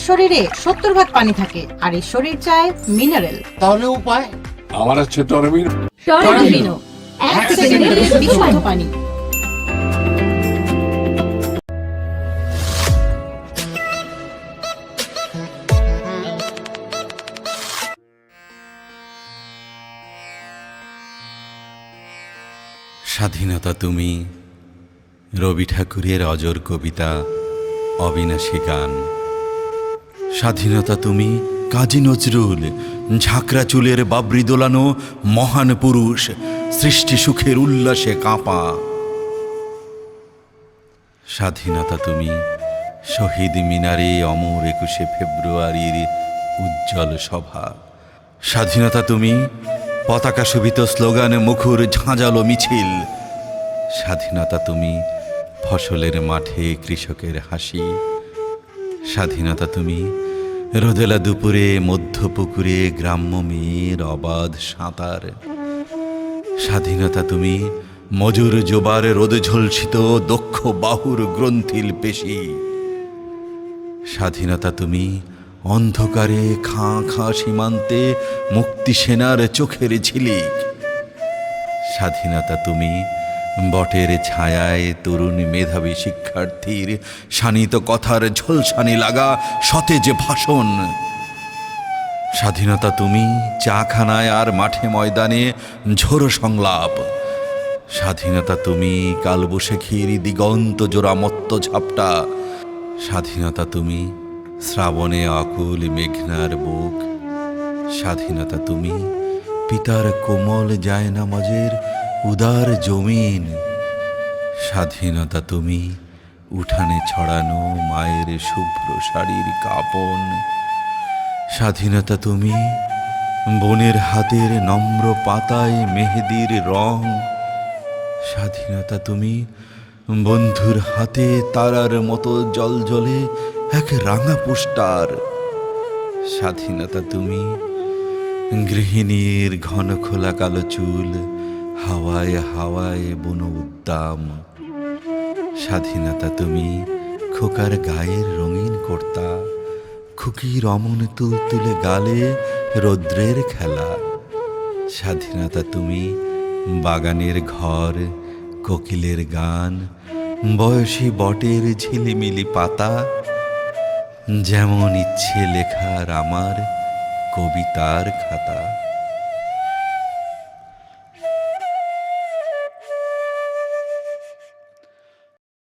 শরীরে 70% পানি থাকে, আর এই শরীর চায় মিনারেল। তাহলে উপায়? আমার আছে টরমিন। টরমিনো, 1 সেকেন্ডের বিশুদ্ধ পানি। স্বাধীনতা তুমি, রবি ঠাকুরের অজর কবিতা, অবিনাশী গান। স্বাধীনতা তুমি, কাজী নজরুল, ঝাঁকড়া চুলের বাবরি দোলানো মহান পুরুষ, সৃষ্টি সুখের উল্লাসে কাঁপা। স্বাধীনতা তুমি, শহীদ মিনারে অমর 21শে ফেব্রুয়ারির উজ্জ্বল সভা। স্বাধীনতা তুমি, পতাকা শোভিত স্লোগান মুখর ঝাঁঝালো মিছিল। স্বাধীনতা তুমি, ফসলের মাঠে কৃষকের হাসি। স্বাধীনতা তুমি, রোদেলা দুপুরে মধ্যপুকুরে গ্রাম্য মেয়ের অবাধ সাঁতার। স্বাধীনতা তুমি, মজুর জোবার রোদ ঝলসিত দক্ষ বাহুর গ্রন্থিল পেশি। স্বাধীনতা তুমি, অন্ধকারে খাঁ খাঁ সীমান্তে মুক্তি সেনার চোখের ঝিলিক। স্বাধীনতা তুমি, বটের ছায়ায় তরুণ মেধাবী শিক্ষার্থীর শানিত কথার ঝলসানি লাগা সতেজ ভাষণ। স্বাধীনতা তুমি, চাখানায় আর মাঠে ময়দানে ঝোড়ো সংলাপ। স্বাধীনতা তুমি, কালবৈশাখীর দিগন্ত জোড়া মত্ত ঝাপটা। স্বাধীনতা তুমি, শ্রাবণে আকুল মেঘনার বুক। স্বাধীনতা তুমি, পিতার কোমল জায়নামাজের উদার জমিন। স্বাধীনতা তুমি, উঠানে ছড়ানো মায়ের শুভ্র শাড়ির কাপন। স্বাধীনতা তুমি, বোনের হাতের নম্র পাতায় মেহেদির রং। স্বাধীনতা তুমি, বন্ধুর হাতে তারার মতো জলজলে এক রাঙা পোস্টার। স্বাধীনতা তুমি, গৃহিণীর ঘন খোলা কালো চুল হাওয়ায় হাওয়ায় বুনো উদ্দাম। স্বাধীনতা তুমি, খোকার গায়ের রঙিন কর্তা, খুকির অমন তুলতুলে গালে রৌদ্রের খেলা। স্বাধীনতা তুমি, বাগানের ঘর, কোকিলের গান, বয়সী বটের ঝিলিমিলি পাতা। যেমন ইচ্ছে লেখার আমার কবিতার খাতা।